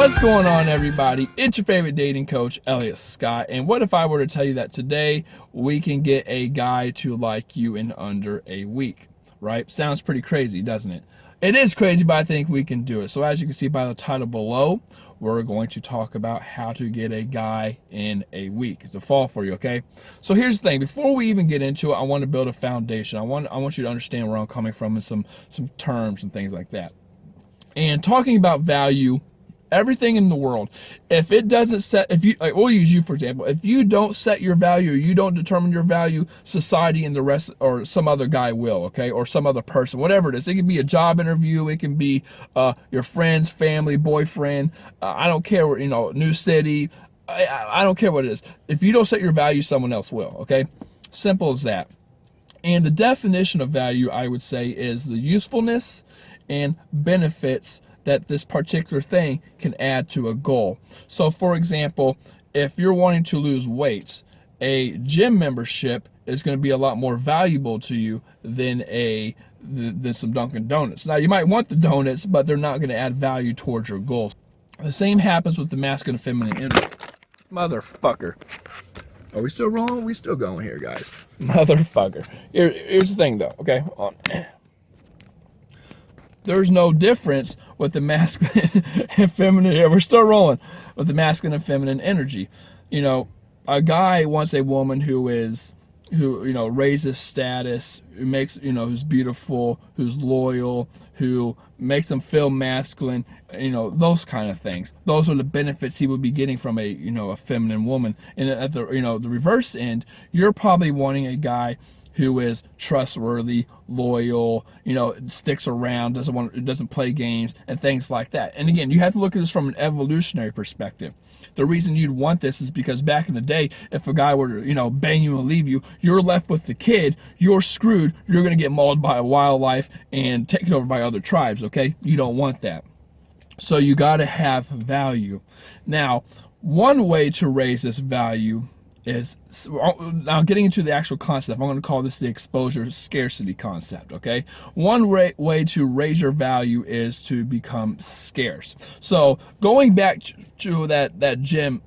What's going on, everybody? It's your favorite dating coach, Elliot Scott. And what if I were to tell you that today we can get a guy to like you in under a week, right? Sounds pretty crazy, doesn't it? It is crazy, but I think we can do it. So as you can see by the title below, we're going to talk about how to get a guy in a week. It's a fall for you, okay? So here's the thing. Before we even get into it, I want to build a foundation. I want you to understand where I'm coming from and some terms and things like that. And talking about value, everything in the world, if it doesn't set, if you, like, we'll use you for example, if you don't set your value, or you don't determine your value, society and the rest, or some other guy will, okay, or some other person, whatever it is. It can be a job interview, it can be your friends, family, boyfriend, I don't care, you know, new city, I don't care what it is. If you don't set your value, someone else will, okay? Simple as that. And the definition of value, I would say, is the usefulness and benefits that this particular thing can add to a goal. So for example, if you're wanting to lose weight, a gym membership is going to be a lot more valuable to you than some Dunkin' Donuts. Now you might want the donuts, but they're not going to add value towards your goals. The same happens with the masculine and feminine energy. Motherfucker. Are we still rolling? We still going here, guys. Motherfucker. Here's the thing though, okay? Hold on. There's no difference with the masculine and feminine. Yeah, we're still rolling with the masculine and feminine energy. You know, a guy wants a woman who raises status, who makes, who's beautiful, who's loyal, who makes them feel masculine, those kind of things. Those are the benefits he would be getting from a feminine woman. And at the the reverse end, you're probably wanting a guy who is trustworthy, loyal, sticks around, doesn't play games and things like that. And again, you have to look at this from an evolutionary perspective. The reason you'd want this is because back in the day, if a guy were to, bang you and leave you, you're left with the kid, you're screwed, you're going to get mauled by wildlife and taken over by other tribes, okay? You don't want that. So you got to have value. Now, one way to raise this value is, now getting into the actual concept, I'm going to call this the exposure scarcity concept, okay? One way to raise your value is to become scarce. So going back to that gym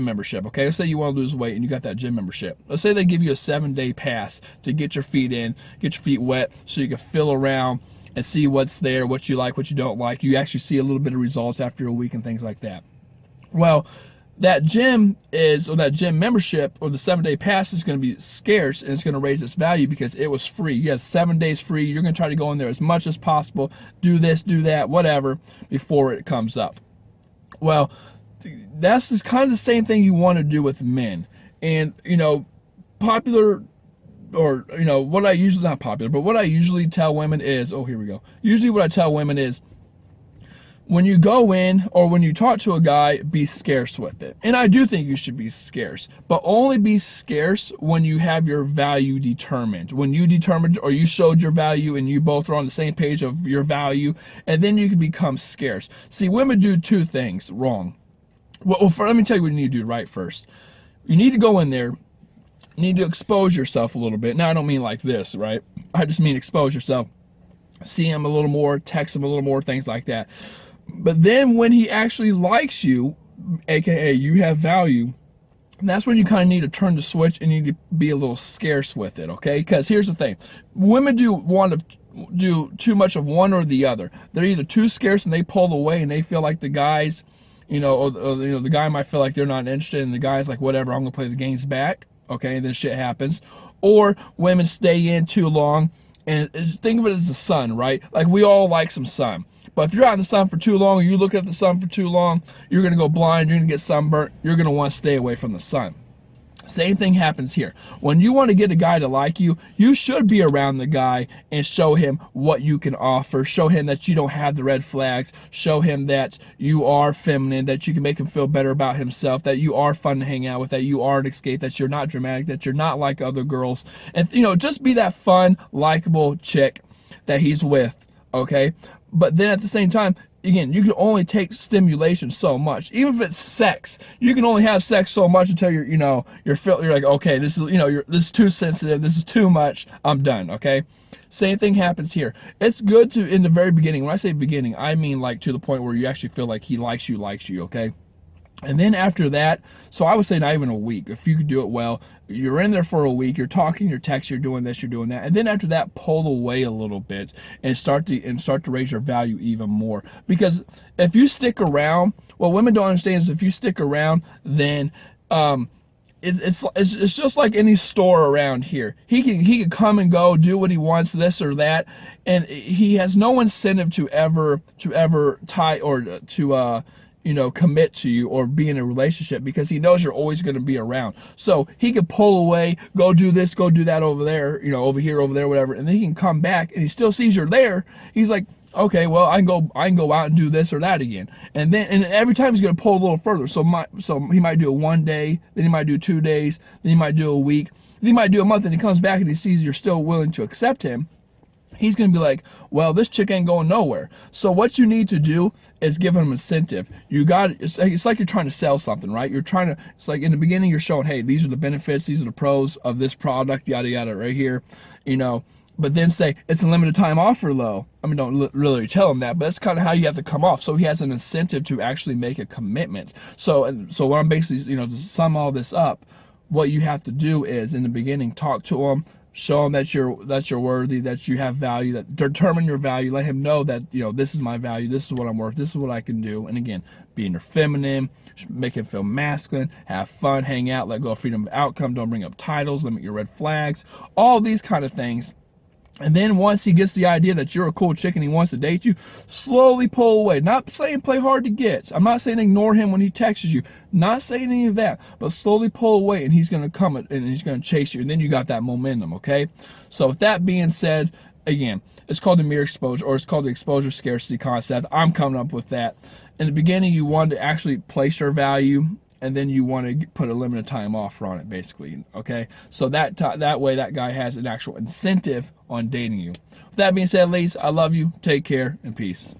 membership, okay? Let's say you want to lose weight and you got that gym membership. Let's say they give you a 7-day pass to get your feet in, get your feet wet, so you can feel around and see what's there, what you like, what you don't like. You actually see a little bit of results after a week and things like that. Well, that gym membership or the 7-day pass is going to be scarce, and it's going to raise its value because it was free. You have 7 days free. You're going to try to go in there as much as possible, do this, do that, whatever, before it comes up. Well, that's just kind of the same thing you want to do with men. And, popular, or, what I usually, not popular, but what I usually tell women is, usually what I tell women is, when you go in or when you talk to a guy, be scarce with it. And I do think you should be scarce, but only be scarce when you have your value determined. When you determined or you showed your value and you both are on the same page of your value, and then you can become scarce. See, women do two things wrong. Well, let me tell you what you need to do right first. You need to go in there, you need to expose yourself a little bit. Now, I don't mean like this, right? I just mean expose yourself. See him a little more, text him a little more, things like that. But then when he actually likes you, aka you have value, that's when you kind of need to turn the switch and you need to be a little scarce with it, okay? Because here's the thing. Women do too much of one or the other. They're either too scarce and they pull away and they feel like the guys, or the guy might feel like they're not interested, and the guy's like, whatever, I'm going to play the games back, okay? And then shit happens. Or women stay in too long, and think of it as the sun, right? Like, we all like some sun. But if you're out in the sun for too long, or you look at the sun for too long, you're going to go blind, you're going to get sunburnt, you're going to want to stay away from the sun. Same thing happens here. When you want to get a guy to like you, you should be around the guy and show him what you can offer. Show him that you don't have the red flags. Show him that you are feminine, that you can make him feel better about himself, that you are fun to hang out with, that you are an escape, that you're not dramatic, that you're not like other girls. And, just be that fun, likable chick that he's with, okay? But then at the same time, again, you can only take stimulation so much. Even if it's sex, you can only have sex so much until you're like, okay, this is, this is too sensitive, this is too much, I'm done, okay? Same thing happens here. It's good to, in the very beginning, when I say beginning, I mean like to the point where you actually feel like he likes you, okay? And then after that, so I would say not even a week. If you could do it well, you're in there for a week, you're talking, you're texting, you're doing this, you're doing that. And then after that, pull away a little bit and start to raise your value even more. Because if you stick around, what women don't understand is if you stick around, then it's just like any store around here. He can come and go, do what he wants, this or that, and he has no incentive to ever tie or to commit to you or be in a relationship, because he knows you're always going to be around. So he could pull away, go do this, go do that over there, over here, over there, whatever, and then he can come back and he still sees you're there. He's like, okay, well, I can go out and do this or that again. And every time he's going to pull a little further. So he might do it 1 day, then he might do 2 days, then he might do a week, then he might do a month, and he comes back and he sees you're still willing to accept him. He's going to be like, well, this chick ain't going nowhere. So what you need to do is give him incentive. It's like you're trying to sell something, right? It's like in the beginning, you're showing, hey, these are the benefits, these are the pros of this product, yada, yada, right here, but then say, it's a limited time offer though. I mean, don't really tell him that, but that's kind of how you have to come off. So he has an incentive to actually make a commitment. So what I'm basically, to sum all this up, what you have to do is in the beginning, talk to him, show him that you're worthy, that you have value, that determine your value, let him know that, this is my value, this is what I'm worth, this is what I can do. And again, being your feminine, make him feel masculine, have fun, hang out, let go of freedom of outcome, don't bring up titles, limit your red flags, all these kind of things. And then once he gets the idea that you're a cool chick and he wants to date you, slowly pull away. Not saying play hard to get. I'm not saying ignore him when he texts you. Not saying any of that. But slowly pull away and he's going to come and he's going to chase you. And then you got that momentum, okay? So with that being said, again, it's called the mirror exposure, or it's called the exposure scarcity concept. I'm coming up with that. In the beginning, you want to actually place your value, and then you want to put a limited time offer on it, basically, okay? So that way that guy has an actual incentive on dating you. With that being said, ladies, I love you. Take care and peace.